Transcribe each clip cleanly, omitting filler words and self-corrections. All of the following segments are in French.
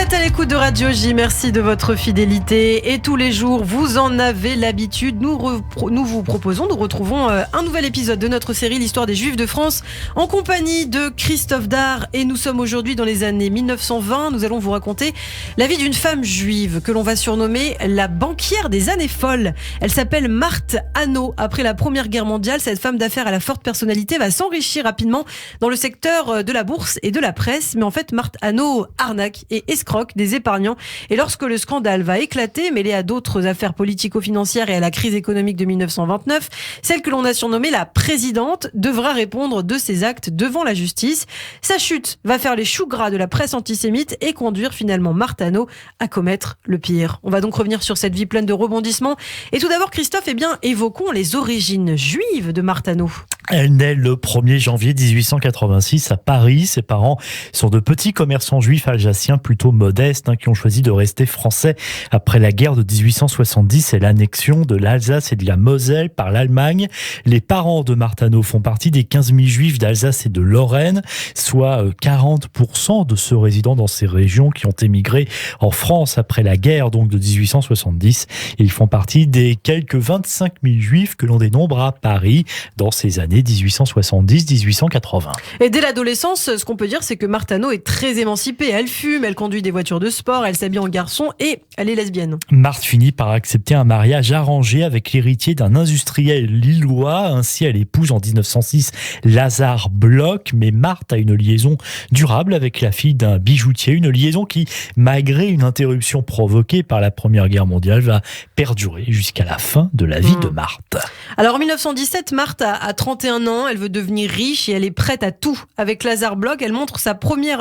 êtes à l'écoute de Radio J, merci de votre fidélité. Et tous les jours, vous en avez l'habitude, nous vous proposons, nous retrouvons un nouvel épisode de notre série L'Histoire des Juifs de France en compagnie de Christophe Dard. Et nous sommes aujourd'hui dans les années 1920. Nous allons vous raconter la vie d'une femme juive que l'on va surnommer la banquière des années folles. Elle s'appelle Marthe Hannau. Après la Première Guerre mondiale, cette femme d'affaires à la forte personnalité va s'enrichir rapidement dans le secteur de la bourse et de la presse. Mais en fait, Marthe Hannau arnaque et escroque des épargnants. Et lorsque le scandale va éclater, mêlé à d'autres affaires politico-financières et à la crise économique de 1929, celle que l'on a surnommée la présidente devra répondre de ses actes devant la justice. Sa chute va faire les choux gras de la presse antisémite et conduire finalement Marthe Hannau à commettre le pire. On va donc revenir sur cette vie pleine de rebondissements. Et tout d'abord, Christophe, évoquons les origines juives de Marthe Hannau. Elle naît le 1er janvier 1886 à Paris. Ses parents sont de petits commerçants juifs alsaciens plutôt modestes qui ont choisi de rester français après la guerre de 1870 et l'annexion de l'Alsace et de la Moselle par l'Allemagne. Les parents de Marthe Hannau font partie des 15 000 juifs d'Alsace et de Lorraine, soit 40% de ceux résidant dans ces régions qui ont émigré en France après la guerre donc de 1870. Ils font partie des quelques 25 000 juifs que l'on dénombre à Paris dans ces années 1870-1880. Et dès l'adolescence, ce qu'on peut dire, c'est que Marthe Hannau est très émancipée. Elle fume, elle conduit des voitures de sport, elle s'habille en garçon et elle est lesbienne. Marthe finit par accepter un mariage arrangé avec l'héritier d'un industriel lillois. Ainsi, elle épouse en 1906 Lazare Bloch. Mais Marthe a une liaison durable avec la fille d'un bijoutier. Une liaison qui, malgré une interruption provoquée par la Première Guerre mondiale, va perdurer jusqu'à la fin de la vie de Marthe. Alors en 1917, Marthe a 31 ans, elle veut devenir riche et elle est prête à tout. Avec Lazare Bloch, elle monte sa première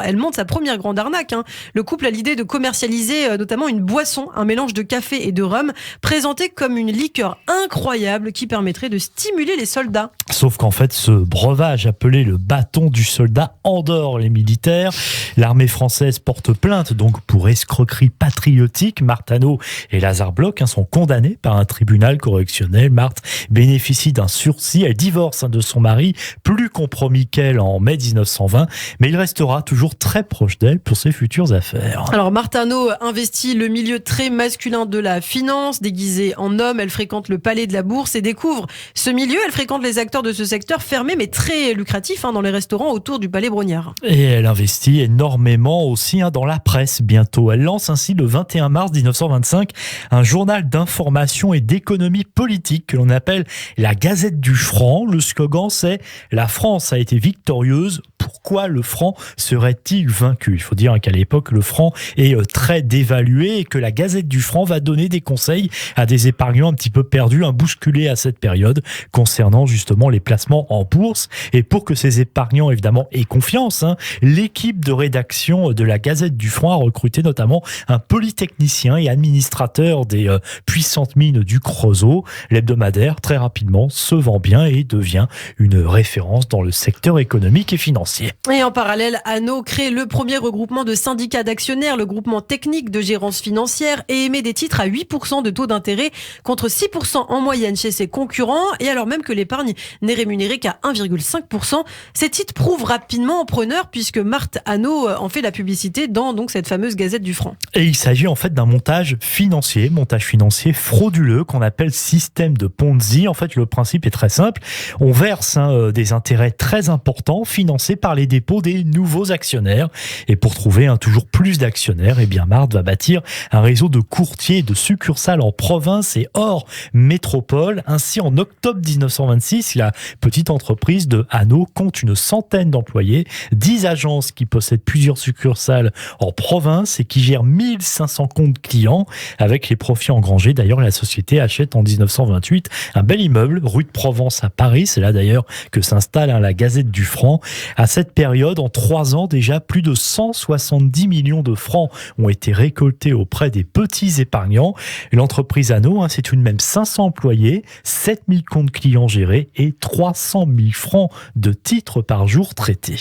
grande arnaque. Le couple a l'idée de commercialiser notamment une boisson, un mélange de café et de rhum, présentée comme une liqueur incroyable qui permettrait de stimuler les soldats. Sauf qu'en fait, ce breuvage appelé le bâton du soldat endort les militaires. L'armée française porte plainte donc pour escroquerie patriotique. Marthe Hannau et Lazare Bloch sont condamnés par un tribunal correctionnel. Marthe bénéficie d'un sursis. Elle divorce de son mari, plus compromis qu'elle en mai 1920, mais il restera toujours très proche d'elle pour ses futures affaires. Alors Marthe Hannau investit le milieu très masculin de la finance. Déguisée en homme, elle fréquente le palais de la Bourse et découvre ce milieu. Elle fréquente les acteurs de ce secteur fermé mais très lucratif dans les restaurants autour du palais Brognard. Et elle investit énormément aussi dans la presse bientôt. Elle lance ainsi le 21 mars 1925 un journal d'information et d'économie politique que l'on appelle la Gazette du Franc. Le slogan, c'est « La France a été victorieuse, pourquoi le franc serait-il vaincu ?» Il faut dire qu'à l'époque, le franc est très dévalué et que la Gazette du Franc va donner des conseils à des épargnants un petit peu perdus, bousculés à cette période, concernant justement les placements en bourse. Et pour que ces épargnants, évidemment, aient confiance, l'équipe de rédaction de la Gazette du Franc a recruté notamment un polytechnicien et administrateur des puissantes mines du Creusot. L'hebdomadaire, très rapidement, se vend bien et devient une référence dans le secteur économique et financier. Et en parallèle, Hannau crée le premier regroupement de syndicats d'actionnaires, le groupement technique de gérance financière, et émet des titres à 8% de taux d'intérêt contre 6% en moyenne chez ses concurrents, et alors même que l'épargne n'est rémunérée qu'à 1,5%. Ces titres prouvent rapidement en preneur puisque Marthe Hannau en fait la publicité dans donc cette fameuse Gazette du Franc. Et il s'agit en fait d'un montage financier frauduleux qu'on appelle système de Ponzi. En fait, le principe est très simple. On verse des intérêts très importants financés par les dépôts des nouveaux actionnaires. Et pour trouver toujours plus d'actionnaires, Marthe va bâtir un réseau de courtiers et de succursales en province et hors métropole. Ainsi, en octobre 1926, la petite entreprise de Hannau compte une centaine d'employés, 10 agences qui possèdent plusieurs succursales en province et qui gèrent 1500 comptes clients. Avec les profits engrangés, d'ailleurs, la société achète en 1928 un bel immeuble rue de Provence à Paris. C'est là d'ailleurs que s'installe la Gazette du Franc. À cette période, en 3 ans déjà, plus de 170 millions de francs ont été récoltés auprès des petits épargnants. L'entreprise Hannau, c'est tout de même 500 employés, 7000 comptes clients gérés et 300 000 francs de titres par jour traités.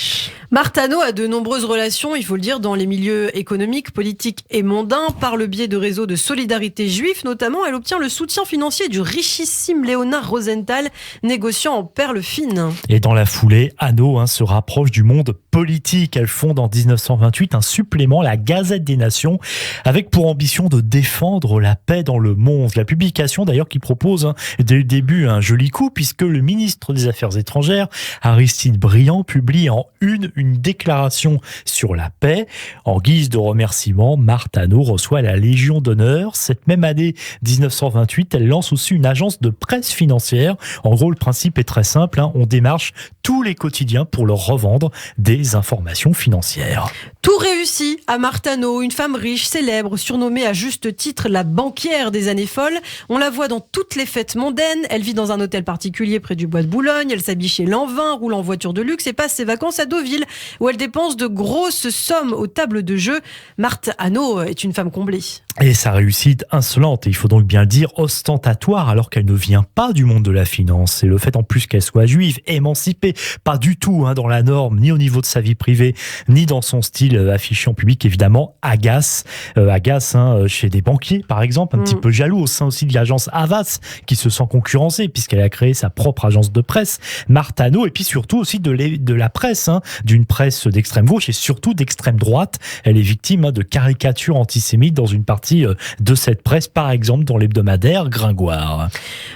Marthe Hannau a de nombreuses relations, il faut le dire, dans les milieux économiques, politiques et mondains. Par le biais de réseaux de solidarité juifs, notamment, elle obtient le soutien financier du richissime Léonard Rosenthal, négociant en perles fines. Et dans la foulée, Hano se rapproche du monde politique. Elle fonde en 1928 un supplément, la Gazette des Nations, avec pour ambition de défendre la paix dans le monde. La publication d'ailleurs qui propose dès le début un joli coup, puisque le ministre des Affaires étrangères, Aristide Briand, publie en une déclaration sur la paix. En guise de remerciement, Marthe Hano reçoit la Légion d'honneur. Cette même année 1928, elle lance aussi une agence de presse financière. En gros, le principe est très simple, on démarche tous les quotidiens pour leur revendre des informations financières. Tout réussit à Marthe Hano, une femme riche, célèbre, surnommée à juste titre la banquière des années folles. On la voit dans toutes les fêtes mondaines. Elle vit dans un hôtel particulier près du bois de Boulogne. Elle s'habille chez Lanvin, roule en voiture de luxe et passe ses vacances à Deauville, où elle dépense de grosses sommes aux tables de jeu. Marthe Hano est une femme comblée. Et sa réussite insolente, et il faut donc bien le dire, ostentatoire, alors qu'elle ne vient pas du monde de la finance. Et le fait en plus qu'elle soit juive, émancipée, pas du tout dans la norme, ni au niveau de sa vie privée, ni dans son style affiché en public, évidemment, agace chez des banquiers, par exemple, un petit peu jaloux au sein aussi de l'agence Havas, qui se sent concurrencée, puisqu'elle a créé sa propre agence de presse, Marthe Hano, et puis surtout aussi de la presse, d'une presse d'extrême gauche et surtout d'extrême droite. Elle est victime de caricatures antisémites dans une partie de cette presse, par exemple dans l'hebdomadaire Gringoire.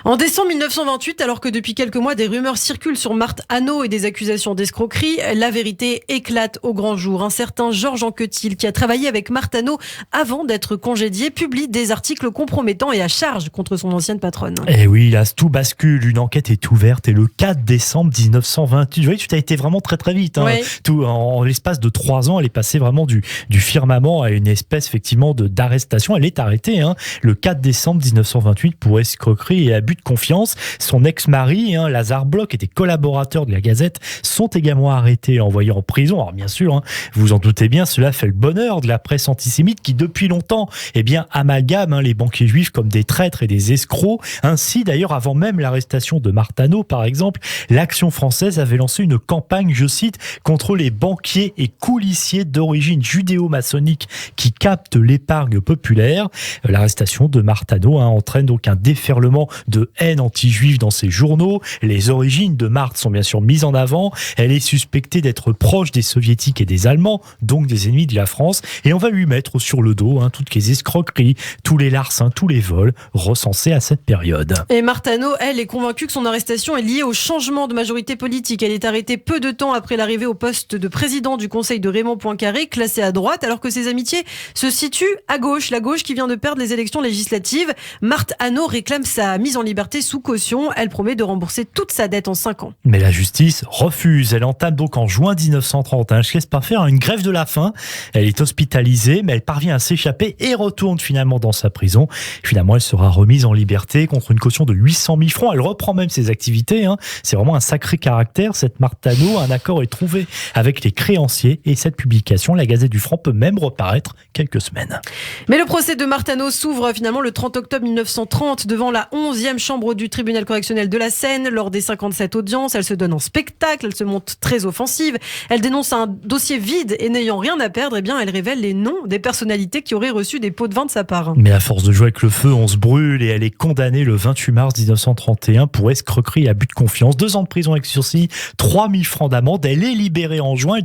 En décembre 1928, alors que depuis quelques mois des rumeurs circulent sur Marthe Hano et des accusations d'escroquerie, la vérité éclate au grand jour. Un certain Georges Anquetil, qui a travaillé avec Marthe Hano avant d'être congédié, publie des articles compromettants et à charge contre son ancienne patronne. Et oui, là, tout bascule. Une enquête est ouverte et le 4 décembre 1928, vous voyez, tout a été vraiment très très vite. Oui. Tout, en l'espace de 3 ans, elle est passée vraiment du firmament à une espèce effectivement d'arrestation. Elle est arrêtée le 4 décembre 1928 pour escroquerie et abus de confiance. Son ex-mari, Lazare Bloch, était collaborateur de la Gazette, sont également arrêtés et envoyés en prison. Alors bien sûr, vous vous en doutez bien, cela fait le bonheur de la presse antisémite qui depuis longtemps amalgame les banquiers juifs comme des traîtres et des escrocs. Ainsi d'ailleurs, avant même l'arrestation de Marthe Hano par exemple, l'Action française avait lancé une campagne, je cite, contre les banquiers et coulissiers d'origine judéo-maçonnique qui captent l'épargne populaire. L'arrestation de Marthe Hano entraîne donc un déferlement de haine anti-juive dans ses journaux. Les origines de Marthe sont bien sûr mises en avant. Elle est suspectée d'être proche des soviétiques et des Allemands, donc des ennemis de la France. Et on va lui mettre sur le dos toutes les escroqueries, tous les larcins, tous les vols recensés à cette période. Et Marthe Hano, elle, est convaincue que son arrestation est liée au changement de majorité politique. Elle est arrêtée peu de temps après l'arrivée au poste de président du Conseil de Raymond Poincaré, classé à droite, alors que ses amitiés se situent à gauche. La gauche qui vient de perdre les élections législatives. Marthe Hano réclame sa mise en liberté sous caution. Elle promet de rembourser toute sa dette en 5 ans. Mais la justice refuse. Elle entame donc en juin 1930, je ne laisse pas faire, une grève de la faim. Elle est hospitalisée, mais elle parvient à s'échapper et retourne finalement dans sa prison. Finalement, elle sera remise en liberté contre une caution de 800 000 francs. Elle reprend même ses activités. C'est vraiment un sacré caractère, cette Marthe Hano. Un accord est trouvé avec les créanciers et cette publication, la Gazette du Franc, peut même reparaître quelques semaines. Mais le procès de Marthe Hano s'ouvre finalement le 30 octobre 1930 devant la 11e chambre du tribunal correctionnel de la Seine. Lors des 57 audiences, elle se donne en spectacle, elle se montre très offensive. Elle dénonce un dossier vide et n'ayant rien à perdre, elle révèle les noms des personnalités qui auraient reçu des pots de vin de sa part. Mais à force de jouer avec le feu, on se brûle et elle est condamnée le 28 mars 1931 pour escroquerie et abus de confiance. 2 ans de prison avec sursis, 3 000 francs d'amende. Elle est libérée en juin.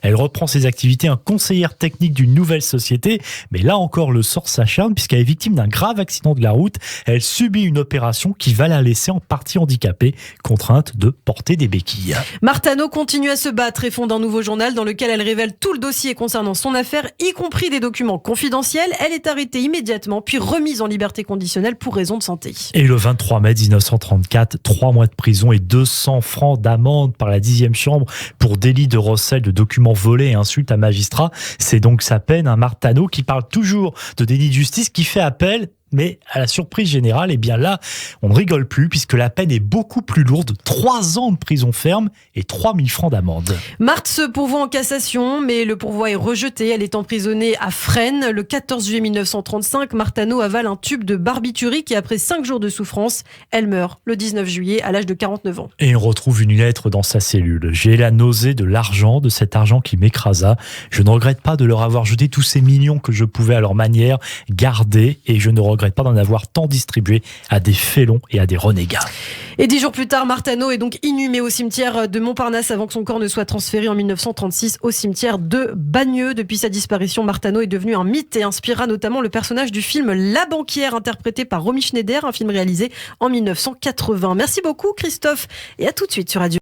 Elle reprend ses activités, conseillère technique d'une nouvelle société. Mais là encore, le sort s'acharne puisqu'elle est victime d'un grave accident de la route. Elle subit une opération qui va la laisser en partie handicapée, contrainte de porter des béquilles. Marthe Hano continue à se battre et fonde un nouveau journal dans lequel elle révèle tout le dossier concernant son affaire, y compris des documents confidentiels. Elle est arrêtée immédiatement, puis remise en liberté conditionnelle pour raison de santé. Et le 23 mai 1934, 3 mois de prison et 200 francs d'amende par la 10e chambre pour délit de recel de documents volés et insultes à magistrat. C'est donc sa peine. Marthe Hano qui parle toujours de délit de justice, qui fait appel. Mais à la surprise générale, là, on ne rigole plus puisque la peine est beaucoup plus lourde. 3 ans de prison ferme et 3 000 francs d'amende. Marthe se pourvoit en cassation, mais le pourvoi est rejeté. Elle est emprisonnée à Fresnes. Le 14 juillet 1935, Marthe Hano avale un tube de barbiturique et après 5 jours de souffrance, elle meurt le 19 juillet à l'âge de 49 ans. Et on retrouve une lettre dans sa cellule. J'ai la nausée de l'argent, de cet argent qui m'écrasa. Je ne regrette pas de leur avoir jeté tous ces millions que je pouvais à leur manière garder et je ne regrette regrette pas d'en avoir tant distribué à des félons et à des renégats. Et 10 jours plus tard, Marthano est donc inhumé au cimetière de Montparnasse avant que son corps ne soit transféré en 1936 au cimetière de Bagneux. Depuis sa disparition, Marthano est devenu un mythe et inspira notamment le personnage du film La Banquière, interprété par Romy Schneider, un film réalisé en 1980. Merci beaucoup Christophe et à tout de suite sur Radio.